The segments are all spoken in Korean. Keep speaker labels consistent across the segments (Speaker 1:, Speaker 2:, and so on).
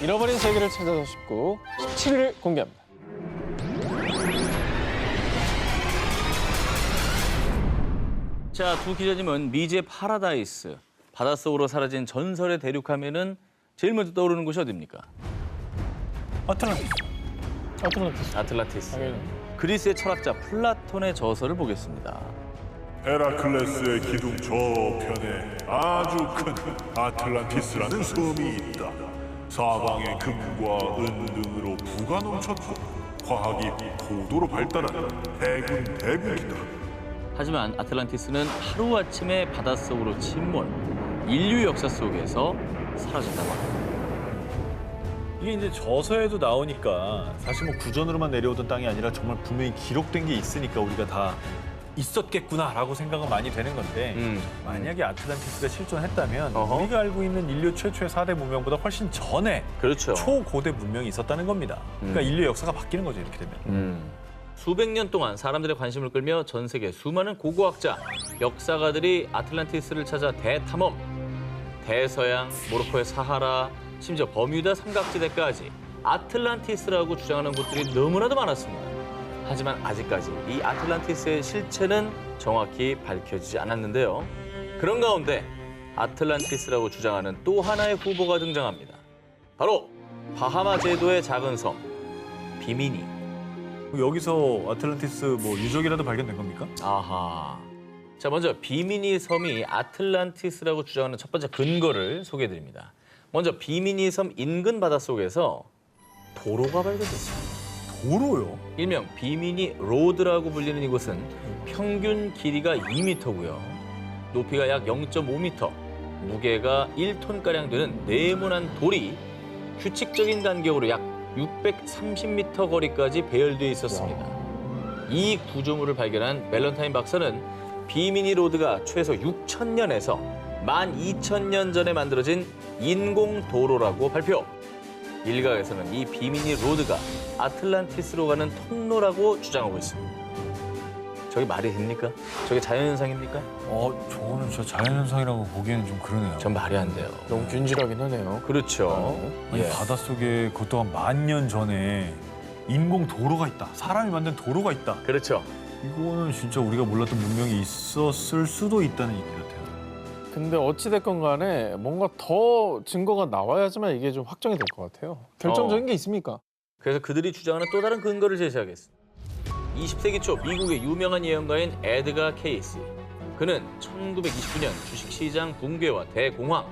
Speaker 1: 잃어버린 세계를 찾아서 19, 17일 공개합니다.
Speaker 2: 자, 두 기자님은 미지의 파라다이스, 바닷속으로 사라진 전설의 대륙하면은 제일 먼저 떠오르는 곳이 어디입니까?
Speaker 1: 아틀란티스.
Speaker 2: 아틀란티스.
Speaker 1: 당연히.
Speaker 2: 그리스의 철학자 플라톤의 저서를 보겠습니다.
Speaker 3: 헤라클레스의 기둥 저편에 아주 큰 아틀란티스라는 섬이 있다. 사방에 금과 은 등으로 부가 넘쳤고 과학이 고도로 발달한 대군 대국이다.
Speaker 2: 하지만 아틀란티스는 하루아침에 바닷속으로 침몰, 인류 역사 속에서 사라졌다고 합니다.
Speaker 4: 이게 이제 저서에도 나오니까 사실 뭐 구전으로만 내려오던 땅이 아니라 정말 분명히 기록된 게 있으니까 우리가 다 있었겠구나라고 생각은 많이 되는 건데 만약에 아틀란티스가 실존했다면 우리가 알고 있는 인류 최초의 4대 문명보다 훨씬 전에
Speaker 2: 그렇죠.
Speaker 4: 초고대 문명이 있었다는 겁니다. 그러니까 인류 역사가 바뀌는 거죠, 이렇게 되면.
Speaker 2: 수백 년 동안 사람들의 관심을 끌며 전 세계 수많은 고고학자, 역사가들이 아틀란티스를 찾아 대탐험, 대서양, 모로코의 사하라, 심지어 버뮤다 삼각지대까지 아틀란티스라고 주장하는 곳들이 너무나도 많았습니다. 하지만 아직까지 이 아틀란티스의 실체는 정확히 밝혀지지 않았는데요. 그런 가운데 아틀란티스라고 주장하는 또 하나의 후보가 등장합니다. 바로 바하마 제도의 작은 섬, 비미니.
Speaker 4: 여기서 아틀란티스 뭐 유적이라도 발견된 겁니까?
Speaker 2: 아하. 자, 먼저 비미니 섬이 아틀란티스라고 주장하는 첫 번째 근거를 소개해드립니다. 먼저 비미니 섬 인근 바닷속에서 도로가 발견됐습니다.
Speaker 4: 도로요?
Speaker 2: 일명 비미니 로드라고 불리는 이곳은 평균 길이가 2m고요. 높이가 약 0.5m, 무게가 1톤가량 되는 네모난 돌이 규칙적인 간격으로 약 630m 거리까지 배열되어 있었습니다. 이 구조물을 발견한 밸런타인 박사는 비미니 로드가 최소 6,000년에서 12,000년 전에 만들어진 인공도로라고 발표. 일각에서는 이 비미니 로드가 아틀란티스로 가는 통로라고 주장하고 있습니다. 저게 말이 됩니까? 저게 자연현상입니까?
Speaker 4: 저거는 진짜 자연현상이라고 보기에는 좀 그러네요.
Speaker 2: 전 말이 안 돼요.
Speaker 1: 너무 균질하긴 하네요.
Speaker 2: 그렇죠.
Speaker 4: 아니,
Speaker 2: 예.
Speaker 4: 바닷속에 그것도 한 10,000년 전에 인공 도로가 있다. 사람이 만든 도로가 있다.
Speaker 2: 그렇죠.
Speaker 4: 이거는 진짜 우리가 몰랐던 문명이 있었을 수도 있다는 얘기 같아요.
Speaker 1: 근데 어찌됐건 간에 뭔가 더 증거가 나와야지만 이게 좀 확정이 될 것 같아요. 결정적인 게 있습니까?
Speaker 2: 그래서 그들이 주장하는 또 다른 근거를 제시하겠습니다. 20세기 초 미국의 유명한 예언가인 에드가 케이시. 그는 1929년 주식시장 붕괴와 대공황,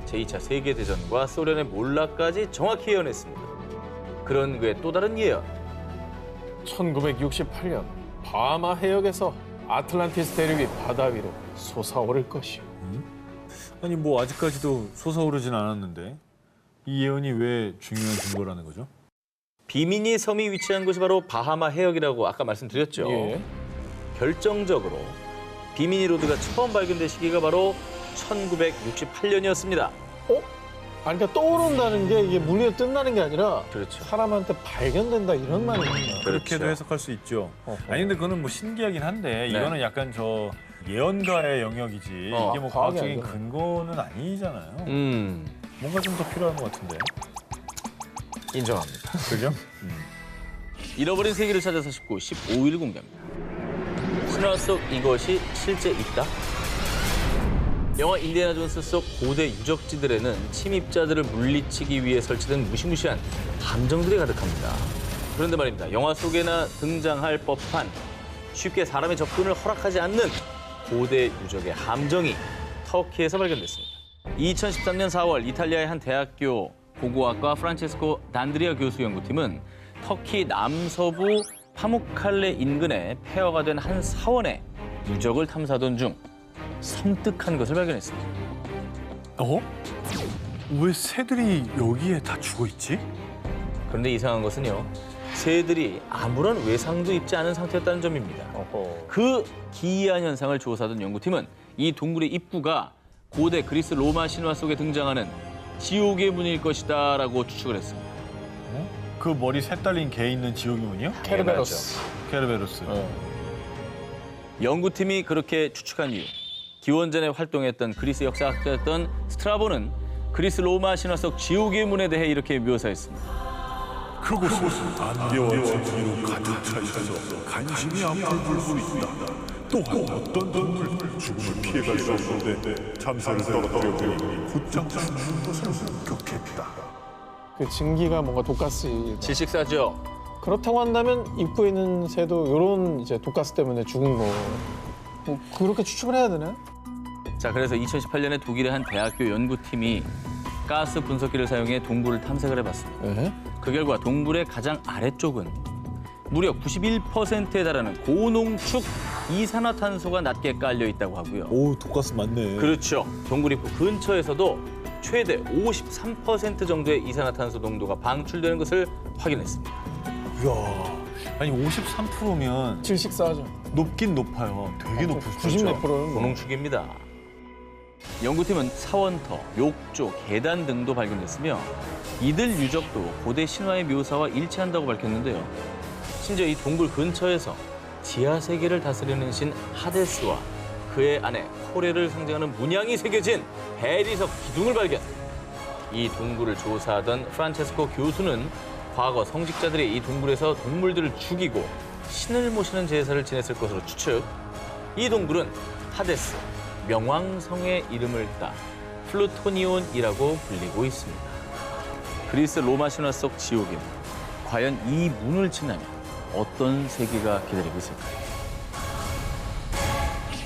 Speaker 2: 제2차 세계대전과 소련의 몰락까지 정확히 예언했습니다. 그런 그의 또 다른 예언.
Speaker 1: 1968년 바하마 해역에서 아틀란티스 대륙이 바다 위로 솟아오를 것이요.
Speaker 4: 아니 뭐 아직까지도 솟아오르진 않았는데 이 예언이 왜 중요한 증거라는 거죠?
Speaker 2: 비미니 섬이 위치한 곳이 바로 바하마 해역이라고 아까 말씀드렸죠.
Speaker 1: 예.
Speaker 2: 결정적으로 비미니 로드가 처음 발견된 시기가 바로 1968년이었습니다.
Speaker 1: 아니, 그러니까 떠오른다는 게 이게 물 위에 뜬다는 게 아니라
Speaker 2: 그렇죠.
Speaker 1: 사람한테 발견된다 이런 말이군요.
Speaker 4: 그렇게도 해석할 수 있죠.
Speaker 1: 어허.
Speaker 4: 아니 근데 그거는 뭐 신기하긴 한데 이거는 약간 저 예언가의 영역이지 이게 뭐
Speaker 1: 과학이
Speaker 4: 과학적인
Speaker 1: 아니잖아요.
Speaker 4: 근거는 아니잖아요. 뭔가 좀 더 필요한 것 같은데.
Speaker 1: 인정합니다.
Speaker 4: 그죠?
Speaker 2: 잃어버린 세계를 찾아서 19, 15일 공개합니다. 신화 속 이것이 실제 있다? 영화 인디애나 존스 속 고대 유적지들에는 침입자들을 물리치기 위해 설치된 무시무시한 함정들이 가득합니다. 그런데 말입니다. 영화 속에나 등장할 법한 쉽게 사람의 접근을 허락하지 않는 고대 유적의 함정이 터키에서 발견됐습니다. 2013년 4월 이탈리아의 한 대학교 고고학과 프란체스코 단드리아 교수 연구팀은 터키 남서부 파무칼레 인근에 폐허가 된 한 사원의 유적을 탐사하던 중 섬뜩한 것을 발견했습니다.
Speaker 4: 왜 새들이 여기에 다 죽어 있지?
Speaker 2: 그런데 이상한 것은요. 새들이 아무런 외상도 입지 않은 상태였다는 점입니다. 그 기이한 현상을 조사하던 연구팀은 이 동물의 입구가 고대 그리스 로마 신화 속에 등장하는 지옥의 문일 것이다라고 추측을 했습니다.
Speaker 4: 그 머리 새 달린 개 있는 지옥의 문이요?
Speaker 1: 케르베로스.
Speaker 4: 케르베로스.
Speaker 2: 연구팀이 그렇게 추측한 이유. 기원전에 활동했던 그리스 역사학자였던 스트라보는 그리스 로마 신화 속 지옥의 문에 대해 이렇게 묘사했습니다.
Speaker 3: 그곳은 안개와 진기로 가득 차 있어서 간신히 앞을 볼 수 있다. 또한 어떤 동물 죽음을 피해갈 수 없는데 잠수를 떨어뜨려 보니 곧장 죽는 것을 목격했다.
Speaker 1: 그 증기가 뭔가 독가스.
Speaker 2: 질식사죠.
Speaker 1: 그렇다고 한다면 입구에 있는 새도 이런 이제 독가스 때문에 죽은 거. 뭐 그렇게 추측을 해야 되나?
Speaker 2: 자, 그래서 2018년에 독일의 한 대학교 연구팀이 가스 분석기를 사용해 동굴을 탐색을 해봤습니다.
Speaker 1: 네.
Speaker 2: 그 결과 동굴의 가장 아래쪽은 무려 91%에 달하는 고농축 이산화탄소가 낮게 깔려 있다고 하고요.
Speaker 4: 오, 독가스 맞네.
Speaker 2: 그렇죠. 동굴 입구 근처에서도 최대 53% 정도의 이산화탄소 농도가 방출되는 것을 확인했습니다.
Speaker 4: 이야, 아니 53%면
Speaker 1: 질식사하죠.
Speaker 4: 높긴 높아요. 되게 높을 수
Speaker 1: 90
Speaker 4: 있죠.
Speaker 1: 몇 프로는 뭐.
Speaker 2: 고농축입니다. 연구팀은 사원터, 욕조, 계단 등도 발견됐으며 이들 유적도 고대 신화의 묘사와 일치한다고 밝혔는데요. 심지어 이 동굴 근처에서 지하 세계를 다스리는 신 하데스와 그의 아내 코레를 상징하는 문양이 새겨진 해리석 기둥을 발견. 이 동굴을 조사하던 프란체스코 교수는 과거 성직자들이 이 동굴에서 동물들을 죽이고 신을 모시는 제사를 지냈을 것으로 추측. 이 동굴은 하데스, 명왕성의 이름을 따 플루토니온이라고 불리고 있습니다. 그리스 로마 신화 속 지옥에는 과연 이 문을 지나면 어떤 세계가 기다리고 있을까요?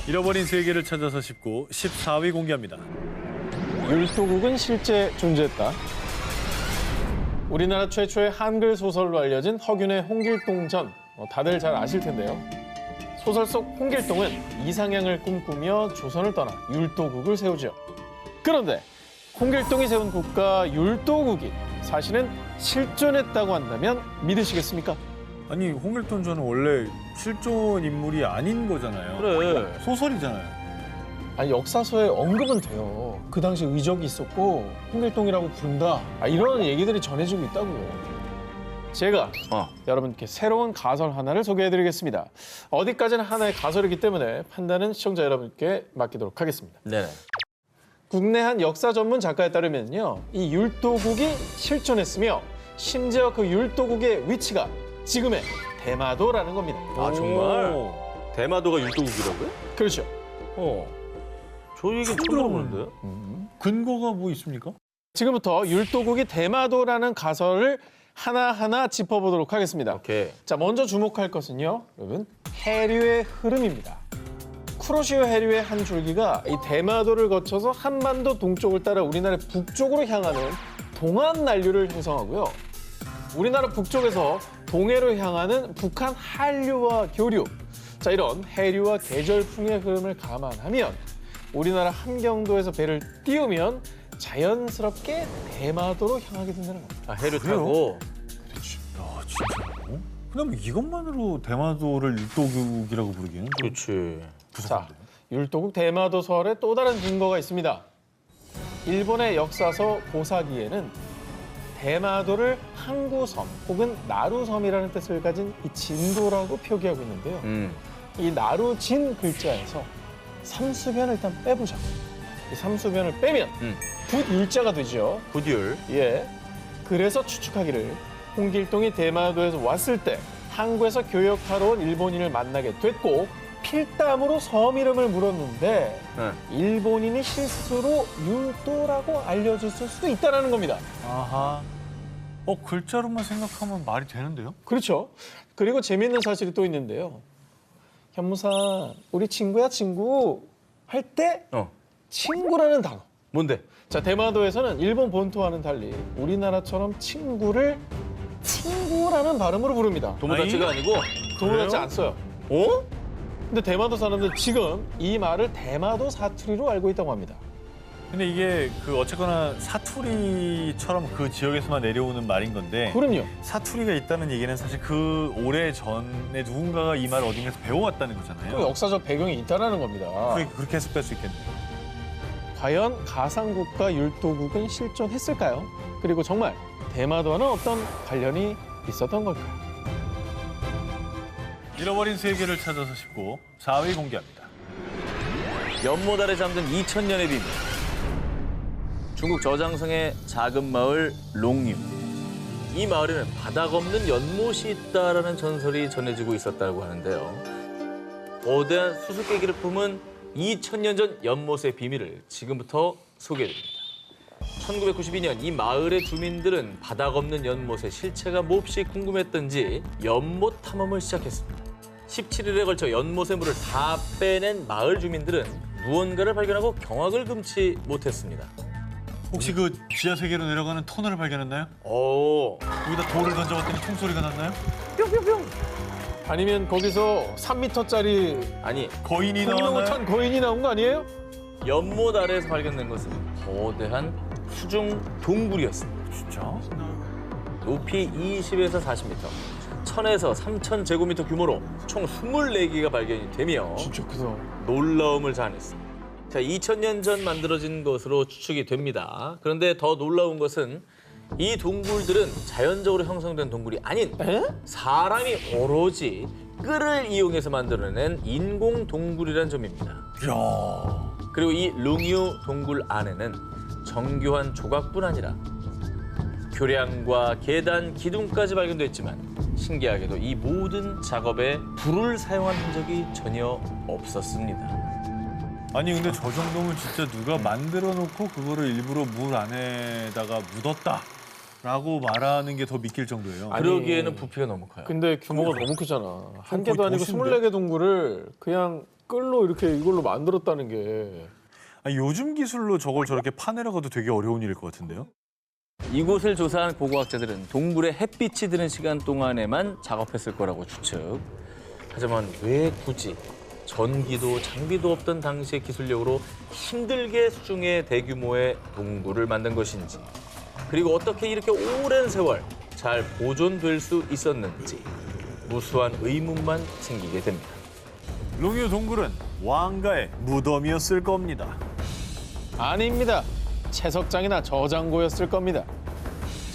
Speaker 4: 잃어버린 세계를 찾아서 짚고 14위 공개합니다.
Speaker 1: 율도국은 실제 존재했다. 우리나라 최초의 한글 소설로 알려진 허균의 홍길동전. 다들 잘 아실 텐데요. 소설 속 홍길동은 이상향을 꿈꾸며 조선을 떠나 율도국을 세우죠. 그런데 홍길동이 세운 국가 율도국이 사실은 실존했다고 한다면 믿으시겠습니까?
Speaker 4: 아니 홍길동전은 원래 실존 인물이 아닌 거잖아요.
Speaker 2: 그래.
Speaker 4: 소설이잖아요.
Speaker 1: 아니 역사서에 언급은 돼요. 그 당시 의적이 있었고 홍길동이라고 부른다. 이런 얘기들이 전해지고 있다고요. 제가 여러분께 새로운 가설 하나를 소개해드리겠습니다. 어디까지나 하나의 가설이기 때문에 판단은 시청자 여러분께 맡기도록 하겠습니다.
Speaker 2: 네.
Speaker 1: 국내 한 역사 전문 작가에 따르면요, 이 율도국이 실존했으며 심지어 그 율도국의 위치가 지금의 대마도라는 겁니다.
Speaker 2: 아, 정말? 대마도가 율도국이라고요?
Speaker 1: 그렇죠.
Speaker 2: 저 얘기 처음 들어보는데?
Speaker 4: 근거가 뭐 있습니까?
Speaker 1: 지금부터 율도국이 대마도라는 가설을 하나하나 짚어보도록 하겠습니다.
Speaker 2: 오케이.
Speaker 1: 자, 먼저 주목할 것은요, 여러분, 해류의 흐름입니다. 쿠로시오 해류의 한 줄기가 이 대마도를 거쳐서 한반도 동쪽을 따라 우리나라 북쪽으로 향하는 동안 난류를 형성하고요. 우리나라 북쪽에서 동해로 향하는 북한 한류와 교류. 자, 이런 해류와 계절풍의 흐름을 감안하면 우리나라 함경도에서 배를 띄우면 자연스럽게 대마도로 향하게 된다는 겁니다.
Speaker 2: 아, 해를 타고.
Speaker 4: 야 진짜로? 그럼 이것만으로 대마도를 율도국이라고 부르기는
Speaker 2: 그렇지.
Speaker 1: 자, 율도국 대마도 설에 또 다른 근거가 있습니다. 일본의 역사서 고사기에는 대마도를 항구섬 혹은 나루섬이라는 뜻을 가진 이 진도라고 표기하고 있는데요. 이 나루진 글자에서 삼수변을 일단 빼보자. 이 삼수변을 빼면 붓율자가 되죠.
Speaker 2: 붓율.
Speaker 1: 예. 그래서 추측하기를 홍길동이 대마도에서 왔을 때 항구에서 교역하러 온 일본인을 만나게 됐고 필담으로 섬 이름을 물었는데 일본인이 실수로 율도라고 알려줬을 수도 있다는 겁니다.
Speaker 4: 아하. 글자로만 생각하면 말이 되는데요?
Speaker 1: 그렇죠. 그리고 재미있는 사실이 또 있는데요. 현무사, 우리 친구야 친구 할 때 친구라는 단어.
Speaker 2: 뭔데?
Speaker 1: 자, 대마도에서는 일본 본토와는 달리 우리나라처럼 친구를 친구라는 발음으로 부릅니다.
Speaker 2: 도모다치가 아니고?
Speaker 1: 도모다치 안 써요.
Speaker 2: 어?
Speaker 1: 근데 대마도 사람들 지금 이 말을 대마도 사투리로 알고 있다고 합니다.
Speaker 4: 근데 이게 어쨌거나 사투리처럼 그 지역에서만 내려오는 말인 건데
Speaker 1: 그럼요.
Speaker 4: 사투리가 있다는 얘기는 사실 그 오래 전에 누군가가 이 말을 어딘가에서 배워왔다는 거잖아요.
Speaker 1: 그 역사적 배경이 있다는 겁니다.
Speaker 4: 그렇게 해석될 수 있겠네요.
Speaker 1: 과연 가상국가 율도국은 실존했을까요? 그리고 정말 대마도와는 어떤 관련이 있었던 걸까요?
Speaker 4: 잃어버린 세계를 찾아서 짚고 4위 공개합니다.
Speaker 2: 연못 아래 잠든 2000년의 비밀. 중국 저장성의 작은 마을 롱유. 이 마을에는 바닥 없는 연못이 있다라는 전설이 전해지고 있었다고 하는데요. 거대한 수수께끼를 품은 2000년 전 연못의 비밀을 지금부터 소개해드립니다. 1992년 이 마을의 주민들은 바닥 없는 연못의 실체가 몹시 궁금했던지 연못 탐험을 시작했습니다. 17일에 걸쳐 연못의 물을 다 빼낸 마을 주민들은 무언가를 발견하고 경악을 금치 못했습니다.
Speaker 4: 혹시 그 지하 세계로 내려가는 터널을 발견했나요?
Speaker 2: 오,
Speaker 4: 여기다 돌을 던져봤더니 총소리가 났나요?
Speaker 1: 아니면 거기서 3m짜리
Speaker 2: 아니
Speaker 4: 거인이
Speaker 1: 풍경
Speaker 4: 나왔나요?
Speaker 1: 못한 거인이 나온 거 아니에요?
Speaker 2: 연못 아래에서 발견된 것은 거대한 수중 동굴이었습니다.
Speaker 4: 진짜?
Speaker 2: 높이 20에서 40m, 1000에서 3000 제곱미터 규모로 총 24개가 발견이 되며
Speaker 1: 진짜 크다.
Speaker 2: 놀라움을 자아냈습니다. 자, 2000년 전 만들어진 것으로 추측이 됩니다. 그런데 더 놀라운 것은 이 동굴들은 자연적으로 형성된 동굴이 아닌 사람이 오로지 끈을 이용해서 만들어낸 인공 동굴이라는 점입니다.
Speaker 4: 이야.
Speaker 2: 그리고 이 룽유 동굴 안에는 정교한 조각뿐 아니라 교량과 계단, 기둥까지 발견됐지만 신기하게도 이 모든 작업에 불을 사용한 흔적이 전혀 없었습니다.
Speaker 4: 아니 근데 저 정도면 진짜 누가 만들어 놓고 그거를 일부러 물 안에다가 묻었다라고 말하는 게 더 믿길 정도예요.
Speaker 1: 아니,
Speaker 2: 그러기에는 부피가 너무 커요.
Speaker 1: 근데 규모가 너무 크잖아. 한 개도
Speaker 4: 거의
Speaker 1: 아니고
Speaker 4: 도시인데?
Speaker 1: 24개 동굴을 그냥 끌로 이렇게 이걸로 만들었다는 게.
Speaker 4: 아니, 요즘 기술로 저걸 저렇게 파내려가도 되게 어려운 일일 것 같은데요?
Speaker 2: 이곳을 조사한 고고학자들은 동굴에 햇빛이 드는 시간 동안에만 작업했을 거라고 추측. 하지만 왜 굳이 전기도 장비도 없던 당시의 기술력으로 힘들게 수중의 대규모의 동굴을 만든 것인지, 그리고 어떻게 이렇게 오랜 세월 잘 보존될 수 있었는지 무수한 의문만 생기게 됩니다.
Speaker 4: 롱유 동굴은 왕가의 무덤이었을 겁니다.
Speaker 1: 아닙니다. 채석장이나 저장고였을 겁니다.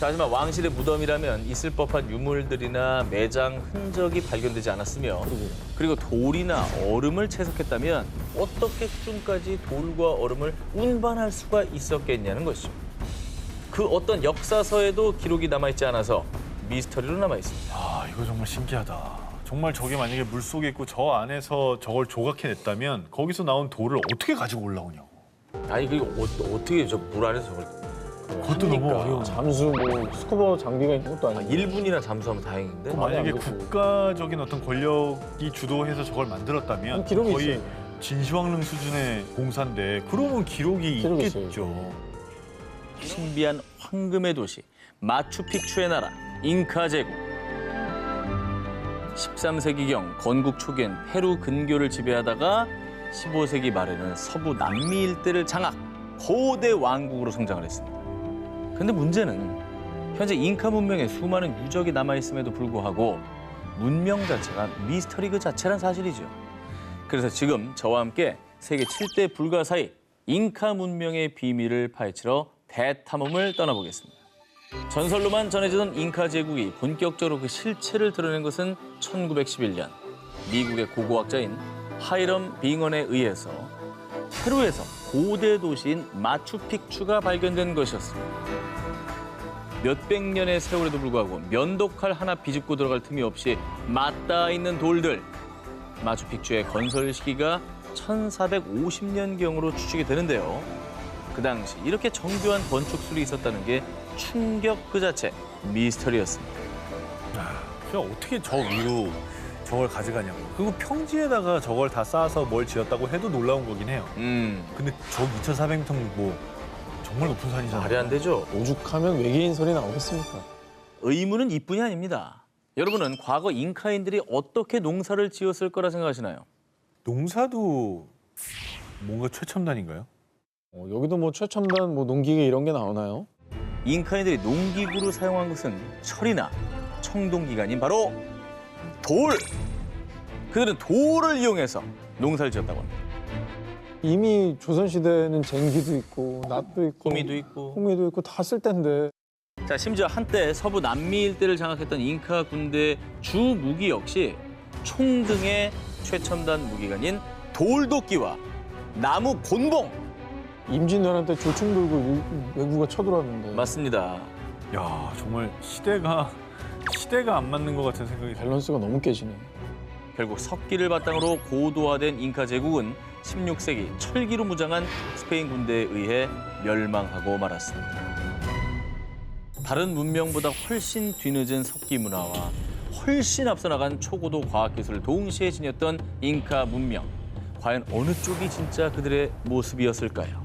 Speaker 2: 자, 하지만 왕실의 무덤이라면 있을 법한 유물들이나 매장 흔적이 발견되지 않았으며, 그리고 돌이나 얼음을 채석했다면 어떻게 수중까지 돌과 얼음을 운반할 수가 있었겠냐는 것이죠. 그 어떤 역사서에도 기록이 남아있지 않아서 미스터리로 남아있습니다.
Speaker 4: 아, 이거 정말 신기하다. 정말 저게 만약에 물속에 있고 저 안에서 저걸 조각해냈다면 거기서 나온 돌을 어떻게 가지고 올라오냐고.
Speaker 2: 아니, 그리고 어떻게 저 물 안에서 저걸
Speaker 4: 그것도 너무 어려워.
Speaker 1: 잠수 뭐 스쿠버 장비가 있는 것도 아니고.
Speaker 2: 1분이나 잠수하면 다행인데?
Speaker 4: 만약에
Speaker 1: 안 되고.
Speaker 4: 국가적인 어떤 권력이 주도해서 저걸 만들었다면
Speaker 1: 기록이
Speaker 4: 거의
Speaker 1: 있어요.
Speaker 4: 진시황릉 수준의 공사인데 그러면 기록이
Speaker 1: 기록이
Speaker 4: 있겠죠.
Speaker 2: 신비한 황금의 도시 마추픽추의 나라 잉카 제국. 13세기경 건국 초기엔 페루 근교를 지배하다가 15세기 말에는 서부 남미 일대를 장악, 거대 왕국으로 성장을 했습니다. 그런데 문제는 현재 잉카 문명에 수많은 유적이 남아있음에도 불구하고 문명 자체가 미스터리 그 자체란 사실이죠. 그래서 지금 저와 함께 세계 7대 불가사의 잉카 문명의 비밀을 파헤치러 대탐험을 떠나보겠습니다. 전설로만 전해지던 잉카 제국이 본격적으로 그 실체를 드러낸 것은 1911년 미국의 고고학자인 하이럼 빙언에 의해서 페루에서 고대 도시인 마추픽추가 발견된 것이었습니다. 몇백 년의 세월에도 불구하고 면도칼 하나 비집고 들어갈 틈이 없이 맞닿아 있는 돌들. 마추픽추의 건설 시기가 1450년경으로 추측이 되는데요. 그 당시 이렇게 정교한 건축술이 있었다는 게 충격 그 자체, 미스터리였습니다.
Speaker 4: 그냥 어떻게 저 위로 저걸 가져가냐고. 그리고 평지에다가 저걸 다 쌓아서 뭘 지었다고 해도 놀라운 거긴 해요. 근데 저 2,400m 뭐 정말 높은 산이잖아요.
Speaker 2: 말이 안 되죠.
Speaker 1: 오죽하면 외계인 소리 나오겠습니까?
Speaker 2: 의문은 이뿐이 아닙니다. 여러분은 과거 잉카인들이 어떻게 농사를 지었을 거라 생각하시나요?
Speaker 4: 농사도 뭔가 최첨단인가요?
Speaker 1: 여기도 뭐 최첨단 뭐 농기계 이런 게 나오나요?
Speaker 2: 잉카인들이 농기구로 사용한 것은 철이나 청동기가 아닌 바로 돌! 그들은 돌을 이용해서 농사를 지었다고 합니다.
Speaker 1: 이미 조선시대에는 쟁기도 있고 낫도 있고
Speaker 2: 호미도 있고.
Speaker 1: 호미도 있고 다 쓸 텐데.
Speaker 2: 자, 심지어 한때 서부 남미 일대를 장악했던 잉카 군대의 주 무기 역시 총 등의 최첨단 무기가 아닌 돌도끼와 나무 곤봉,
Speaker 1: 임진왜란 때 조총 들고 외국가 쳐들어왔는데
Speaker 2: 맞습니다.
Speaker 4: 야, 정말 시대가 안 맞는 것 같은 생각이 들어요.
Speaker 1: 밸런스가 너무 깨지네.
Speaker 2: 결국 석기를 바탕으로 고도화된 잉카 제국은 16세기 철기로 무장한 스페인 군대에 의해 멸망하고 말았습니다. 다른 문명보다 훨씬 뒤늦은 석기 문화와 훨씬 앞서 나간 초고도 과학기술을 동시에 지녔던 잉카 문명. 과연 어느 쪽이 진짜 그들의 모습이었을까요?